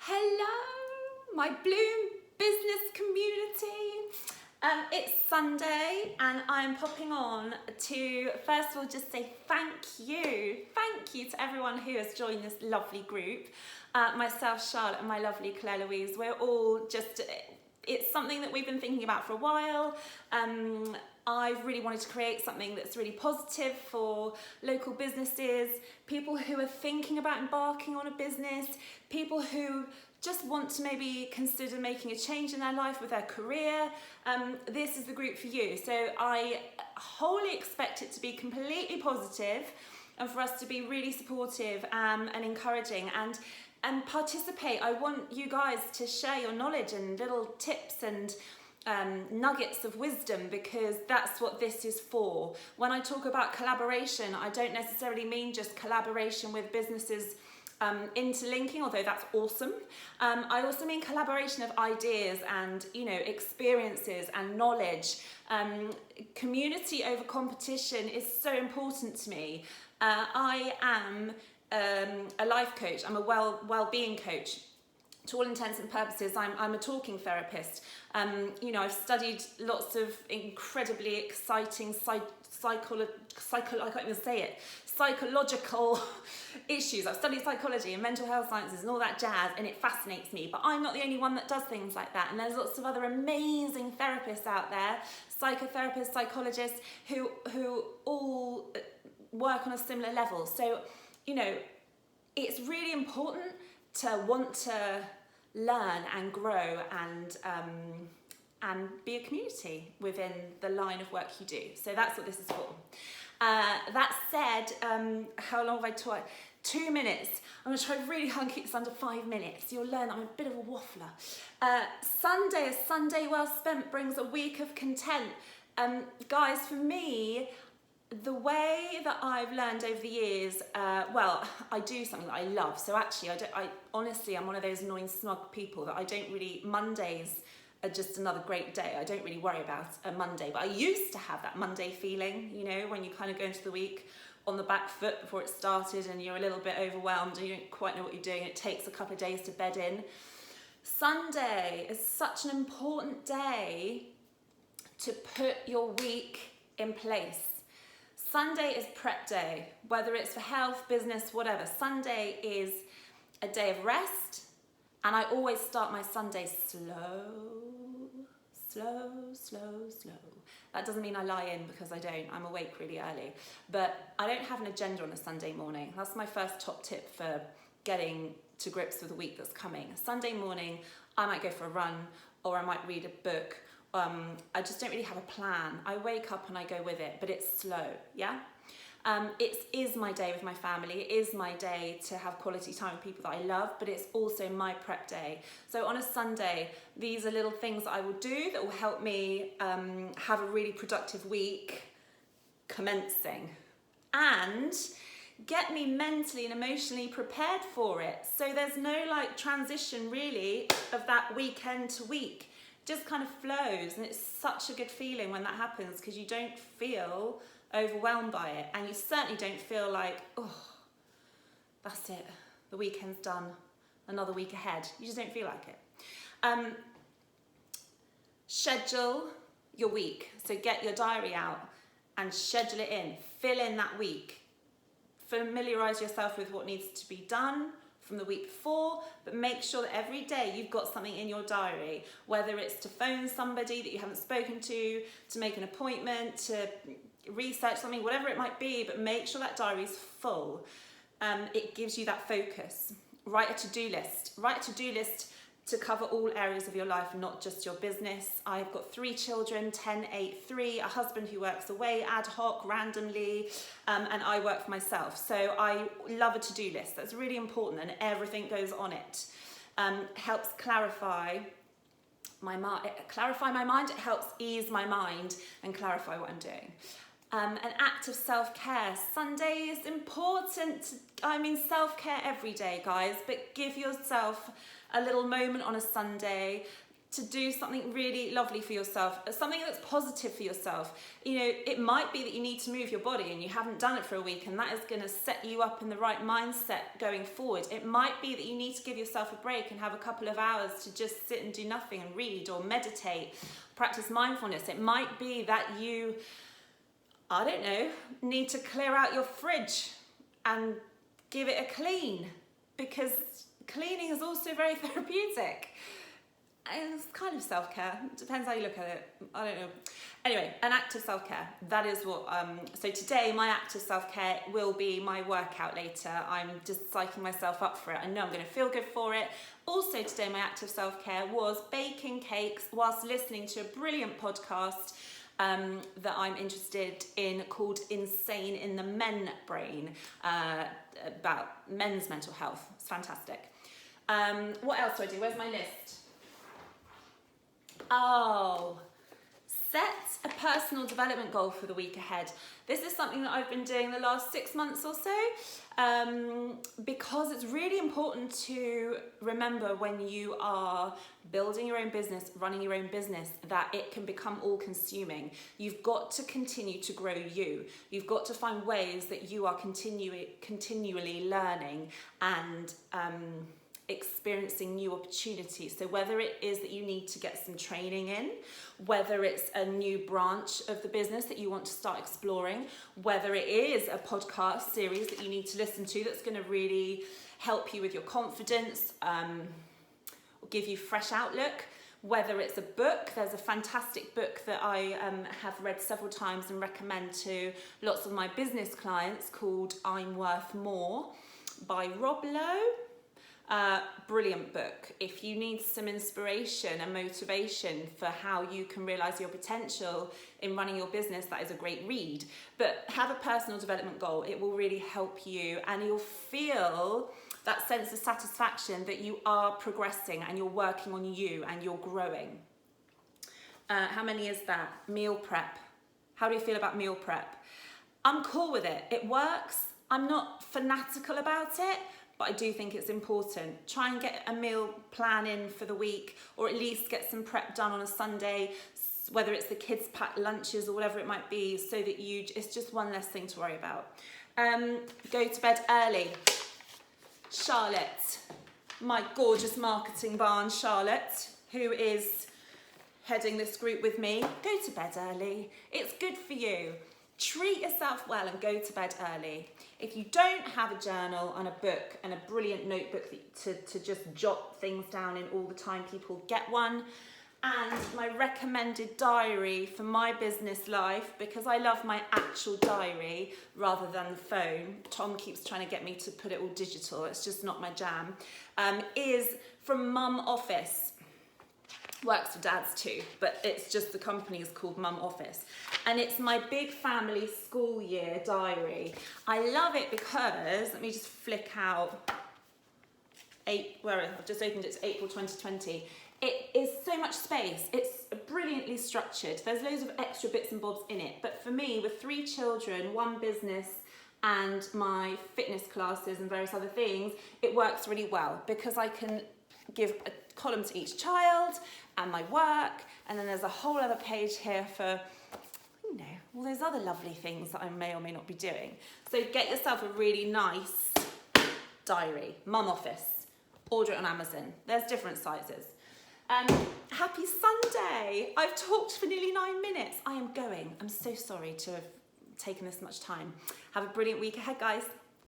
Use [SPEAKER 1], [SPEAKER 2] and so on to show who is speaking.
[SPEAKER 1] Hello, my Bloom business community. It's Sunday and I'm popping on to first of all just say thank you to everyone who has joined this lovely group. Myself, Charlotte, and my lovely Claire Louise, we're all just, it's something that we've been thinking about for a while. I've really wanted to create something that's really positive for local businesses, people who are thinking about embarking on a business, people who just want to maybe consider making a change in their life with their career. This is the group for you. So I wholly expect it to be completely positive and for us to be really supportive and encouraging and participate. I want you guys to share your knowledge and little tips and nuggets of wisdom, because that's what this is for. When I talk about collaboration, I don't necessarily mean just collaboration with businesses interlinking, although that's awesome. I also mean collaboration of ideas and, you know, experiences and knowledge. Community over competition is so important to me. I am a life coach. I'm a well-being coach. To all intents and purposes, I'm a talking therapist. You know, I've studied lots of incredibly exciting psychological issues. I've studied psychology and mental health sciences and all that jazz, and it fascinates me. But I'm not the only one that does things like that. And there's lots of other amazing therapists out there, psychotherapists, psychologists, who all work on a similar level. So, you know, it's really important to want to learn and grow and be a community within the line of work you do. So that's what this is for. That said, how long have I taught? 2 minutes. I'm going to try really hard to keep this under 5 minutes. You'll learn that I'm a bit of a waffler. A Sunday well spent brings a week of content. Guys, for me, the way that I've learned over the years, well, I do something that I love. So actually, honestly, I'm one of those annoying smug people that I don't really, Mondays are just another great day. I don't really worry about a Monday, but I used to have that Monday feeling, you know, when you kind of go into the week on the back foot before it started and you're a little bit overwhelmed and you don't quite know what you're doing. It takes a couple of days to bed in. Sunday is such an important day to put your week in place. Sunday is prep day, whether it's for health, business, whatever. Sunday is a day of rest, and I always start my Sunday slow. That doesn't mean I lie in, because I don't. I'm awake really early. But I don't have an agenda on a Sunday morning. That's my first top tip for getting to grips with the week that's coming. Sunday morning, I might go for a run, or I might read a book. I just don't really have a plan. I wake up and I go with it, but it's slow, yeah? It is my day with my family. It is my day to have quality time with people that I love, but it's also my prep day. So on a Sunday, these are little things that I will do that will help me have a really productive week commencing and get me mentally and emotionally prepared for it. So there's no like transition really of that weekend to week. Just kind of flows, and it's such a good feeling when that happens, because you don't feel overwhelmed by it, and you certainly don't feel like, oh, that's it, the weekend's done, another week ahead. You just don't feel like it. Schedule your week. So get your diary out and schedule it in. Fill in that week. Familiarise yourself with what needs to be done from the week before, but make sure that every day you've got something in your diary, whether it's to phone somebody that you haven't spoken to make an appointment, to research something, whatever it might be, but make sure that diary's full. It gives you that focus. Write a to-do list to cover all areas of your life, not just your business. I've got 3 children, 10, 8, 3, a husband who works away ad hoc, randomly, and I work for myself. So I love a to-do list. That's really important, and everything goes on it. Helps clarify my mind. It helps ease my mind and clarify what I'm doing. An act of self-care. Sunday is important. I mean, self-care every day, guys, but give yourself a little moment on a Sunday. to do something really lovely for yourself, something that's positive for yourself. You know, it might be that you need to move your body and you haven't done it for a week, and that is going to set you up in the right mindset going forward. It might be that you need to give yourself a break and have a couple of hours to just sit and do nothing and read or meditate, practice mindfulness. It might be that you, I don't know, need to clear out your fridge and give it a clean, because cleaning is also very therapeutic. It's kind of self-care. Depends how you look at it. I don't know. Anyway, an act of self-care. That is what, so today my act of self-care will be my workout later. I'm just psyching myself up for it. I know I'm going to feel good for it. Also today my act of self-care was baking cakes whilst listening to a brilliant podcast that I'm interested in called Insane in the Men Brain, about men's mental health. It's fantastic. What else do I do? Where's my list? Oh, set a personal development goal for the week ahead. This is something that I've been doing the last 6 months or so, because it's really important to remember when you are building your own business, running your own business, that it can become all-consuming. You've got to continue to grow you. You've got to find ways that you are continually learning and experiencing new opportunities. So whether it is that you need to get some training in, whether it's a new branch of the business that you want to start exploring, whether it is a podcast series that you need to listen to that's going to really help you with your confidence, or give you fresh outlook, whether it's a book. There's a fantastic book that I have read several times and recommend to lots of my business clients called I'm Worth More by Rob Lowe. Brilliant book. If you need some inspiration and motivation for how you can realise your potential in running your business, that is a great read. But have a personal development goal. It will really help you, and you'll feel that sense of satisfaction that you are progressing and you're working on you and you're growing. How many is that? Meal prep. How do you feel about meal prep? I'm cool with it. It works. I'm not fanatical about it, but I do think it's important. Try and get a meal plan in for the week, or at least get some prep done on a Sunday, whether it's the kids' packed lunches or whatever it might be, so that it's just one less thing to worry about. Go to bed early. Charlotte, my gorgeous marketing barn Charlotte, who is heading this group with me, go to bed early. It's good for you. Treat yourself well and go to bed early. If you don't have a journal and a book and a brilliant notebook to just jot things down in all the time, people, get one. And my recommended diary for my business life, because I love my actual diary rather than the phone. Tom keeps trying to get me to put it all digital. It's just not my jam. Is from Mum Office. Works for dads too, but it's just the company is called Mum Office. And it's my big family school year diary. I love it because, let me just flick out, I've just opened it to April 2020. It is so much space. It's brilliantly structured. There's loads of extra bits and bobs in it. But for me, with 3 children, 1 business, and my fitness classes and various other things, it works really well because I can give a column to each child and my work, and then there's a whole other page here for, you know, all those other lovely things that I may or may not be doing. So get yourself a really nice diary, Mum Office. Order it on Amazon. There's different sizes. Happy Sunday. I've talked for nearly 9 minutes. I am going. I'm so sorry to have taken this much time. Have a brilliant week ahead, guys.